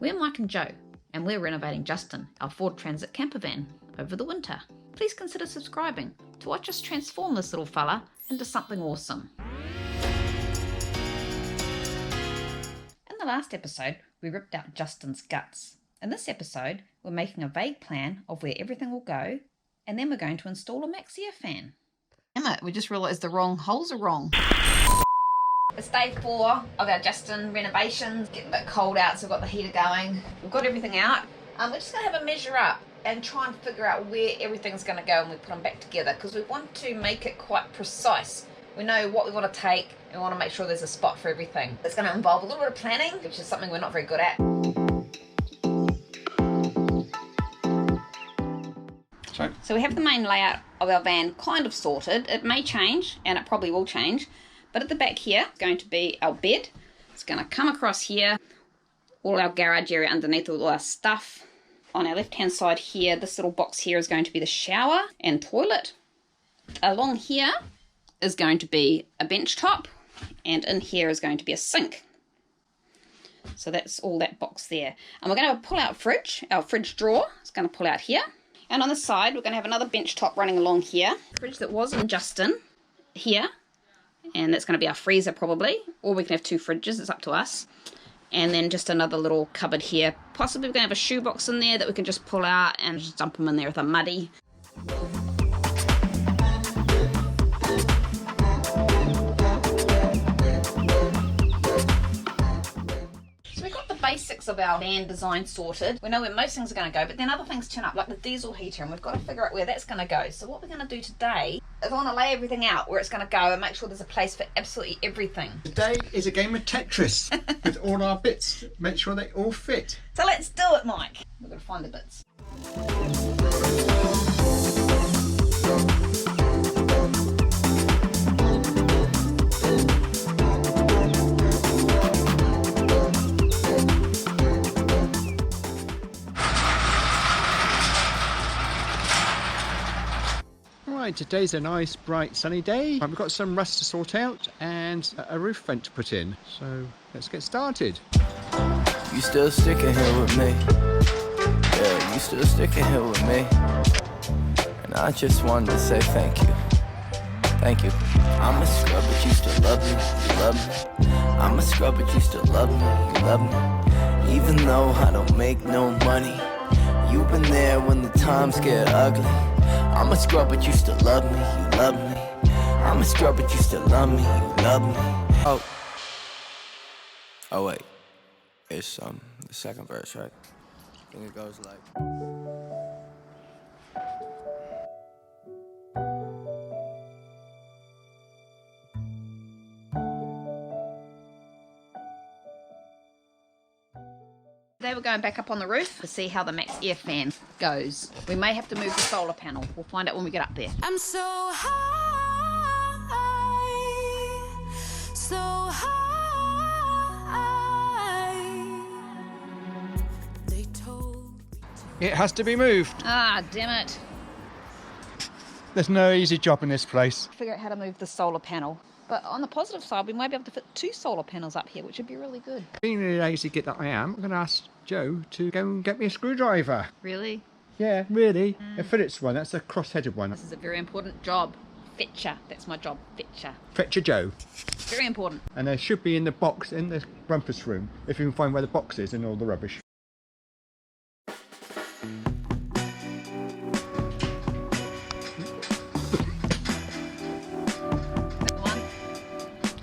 We're Mike and Joe, and we're renovating Justin, our Ford Transit camper van, over the winter. Please consider subscribing to watch us transform this little fella into something awesome. In the last episode, we ripped out Justin's guts. In this episode, we're making a vague plan of where everything will go, and then we're going to install a Maxx Air Fan. Damn it, we just realised the wrong holes are wrong. It's day 4 of our Justin renovations. Getting a bit cold out, so we've got the heater going. We've got everything out. We're just going to have a measure up and try and figure out where everything's going to go when we put them back together, because we want to make it quite precise. We know what we want to take, and we want to make sure there's a spot for everything. It's going to involve a little bit of planning, which is something we're not very good at. So we have the main layout of our van kind of sorted. It may change, and it probably will change, but at the back here is going to be our bed. It's going to come across here, all our garage area underneath all our stuff. On our left hand side here, this little box here is going to be the shower and toilet. Along here is going to be a bench top, and in here is going to be a sink. So that's all that box there. And we're going to pull out our fridge drawer. It's going to pull out here. And on the side, we're going to have another bench top running along here. Fridge that was in Justin here. And that's going to be our freezer probably. Or we can have 2 fridges, it's up to us. And then just another little cupboard here. Possibly we're going to have a shoebox in there that we can just pull out and just dump them in there with a muddy. Basics of our van design sorted. We know where most things are going to go, but then other things turn up, like the diesel heater, and we've got to figure out where that's going to go. So what we're going to do today is I want to lay everything out where it's going to go and make sure there's a place for absolutely everything. Today is a game of Tetris with all our bits. Make sure they all fit. So let's do it, Mike. We've got to find the bits. Today's a nice bright sunny day. We've got some rust to sort out and a roof vent to put in, so let's get started. You still sticking here with me? Yeah, you still sticking here with me? And I just wanted to say thank you. Thank you. I'm a scrub but you still love me, you love me. I'm a scrub but you still love me, you love me. Even though I don't make no money, you've been there when the times get ugly. I'm a scrub but you still love me, you love me. I'm a scrub but you still love me, you love me. Oh wait, it's the second verse, right? I think it goes like, Today we're going back up on the roof to see how the Maxx Air Fan goes. We may have to move the solar panel. We'll find out when we get up there. I'm so high, so high. They told me It has to be moved. Ah, damn it. There's no easy job in this place. Figure out how to move the solar panel. But on the positive side, we might be able to fit 2 solar panels up here, which would be really good. Being the lazy git that I am, I'm going to ask Joe to go and get me a screwdriver. Really? Yeah, really. A Phillips one, that's a cross-headed one. This is a very important job. Fetcher. That's my job. Fetcher. Fetcher Joe. Very important. And they should be in the box in the rumpus room, if you can find where the box is and all the rubbish.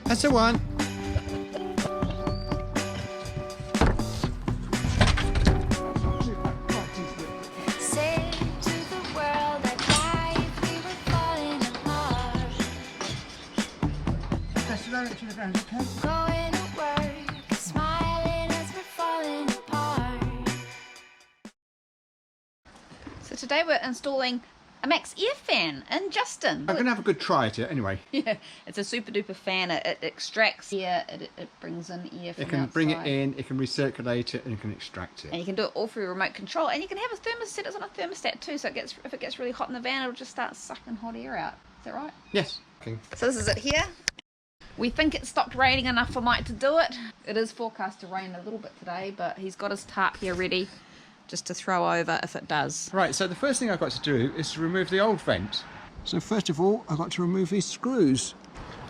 That's the one. say to the world that life we were falling apart. That's the direction of the ground, okay? Going to work, smiling as we're falling apart. So today we're installing a Maxx Air Fan in Justin. I'm going to have a good try at it anyway. Yeah, it's a super duper fan. It extracts air, it brings in air from It can outside. bring it in, it can recirculate it, and it can extract And it. you can do it all through remote control. And you can have a thermostat. It's on a thermostat too, so if it gets really hot in the van, it'll just start sucking hot air out. Is that right? Yes. Okay. So this is it here. We think it stopped raining enough for Mike to do it. It is forecast to rain a little bit today, but he's got his tarp here ready just to throw over if it does. Right, so the first thing I've got to do is to remove the old vent. So first of all, I've got to remove these screws.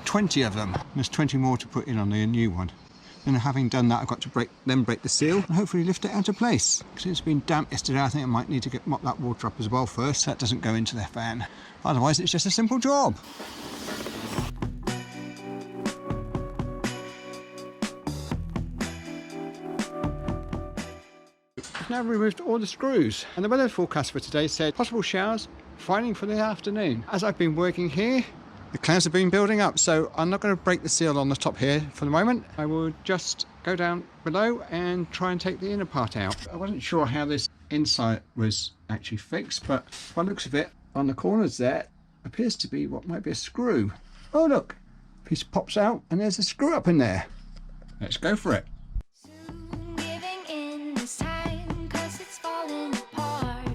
20 of them. There's 20 more to put in on the new one. Then having done that, I've got to break the seal and hopefully lift it out of place. Because it's been damp yesterday, I think I might need to mop that water up as well first, so that doesn't go into the fan. Otherwise, it's just a simple job. I've now removed all the screws, and the weather forecast for today said possible showers, finding for the afternoon. As I've been working here, the clouds have been building up, so I'm not going to break the seal on the top here for the moment. I will just go down below and try and take the inner part out. I wasn't sure how this inside was actually fixed, but by the looks of it, on the corners there, appears to be what might be a screw. Oh look, piece pops out and there's a screw up in there. Let's go for it. Giving in this time, 'cause it's falling apart.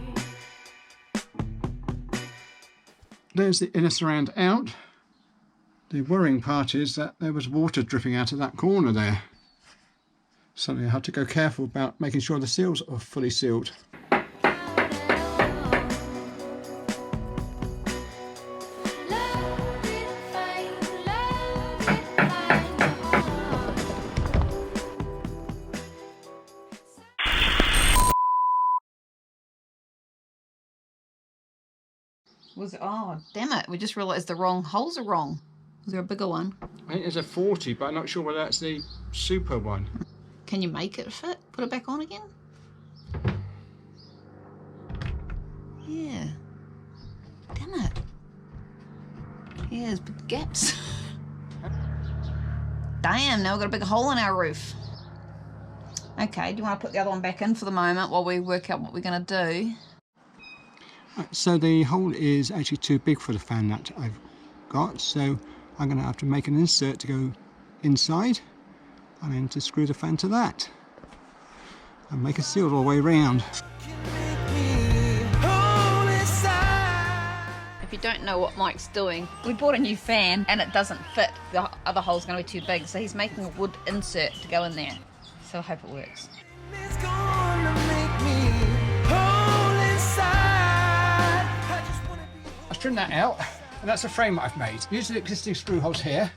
There's the inner surround out. The worrying part is that there was water dripping out of that corner there. So I have to go careful about making sure the seals are fully sealed. Was it? Oh, damn it. We just realised the wrong holes are wrong. Is there a bigger one? I think there's a 40, but I'm not sure whether that's the super one. Can you make it fit? Put it back on again? Yeah. Damn it. Yeah, there's big gaps. Damn, now we've got a big hole in our roof. Okay, do you want to put the other one back in for the moment while we work out what we're going to do? So the hole is actually too big for the fan that I've got, so I'm going to have to make an insert to go inside and then to screw the fan to that and make a seal all the way around. If you don't know what Mike's doing, we bought a new fan and it doesn't fit. The other hole's going to be too big, so he's making a wood insert to go in there. So I hope it works. I've trimmed that out, and that's a frame that I've made. Use the existing screw holes here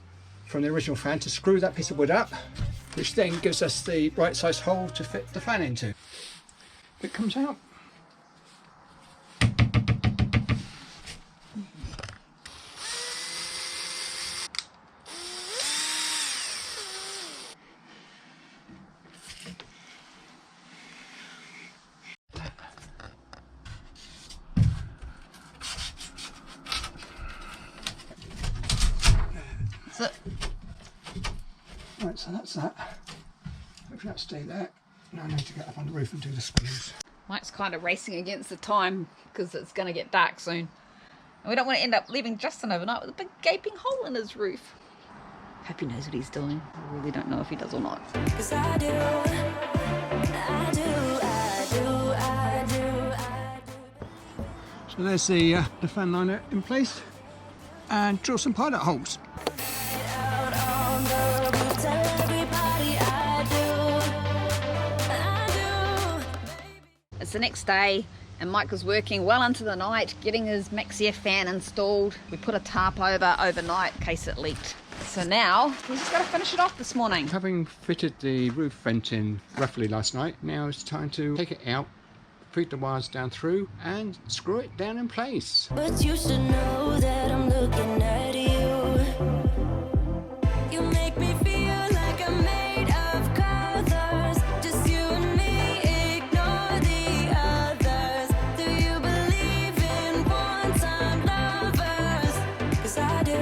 from the original fan to screw that piece of wood up, which then gives us the right size hole to fit the fan into. It comes out. Right, so that's that. Hopefully that'll stay there. Now I need to get up on the roof and do the screws. Mike's kind of racing against the time because it's going to get dark soon. And we don't want to end up leaving Justin overnight with a big gaping hole in his roof. Hope he knows what he's doing. I really don't know if he does or not. 'Cause I do. So there's the fan liner in place, and drill some pilot holes. It's the next day and Mike was working well into the night getting his Maxx Air Fan installed. We put a tarp over overnight in case it leaked. So now we've just got to finish it off this morning. Having fitted the roof vent in roughly last night, now it's time to take it out, feed the wires down through and screw it down in place. But you should know that I'm looking at you. You make me feel like I'm made of colors. Just you and me, ignore the others. Do you believe in one-time lovers? 'Cause I do.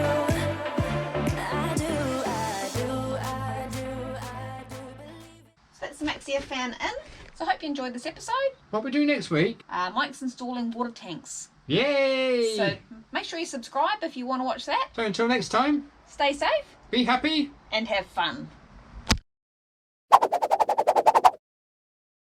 So that's the Maxx Air Fan in. So I hope you enjoyed this episode. What we do next week? Mike's installing water tanks. Yay! So make sure you subscribe if you want to watch that. So until next time, Stay safe be happy. and have fun.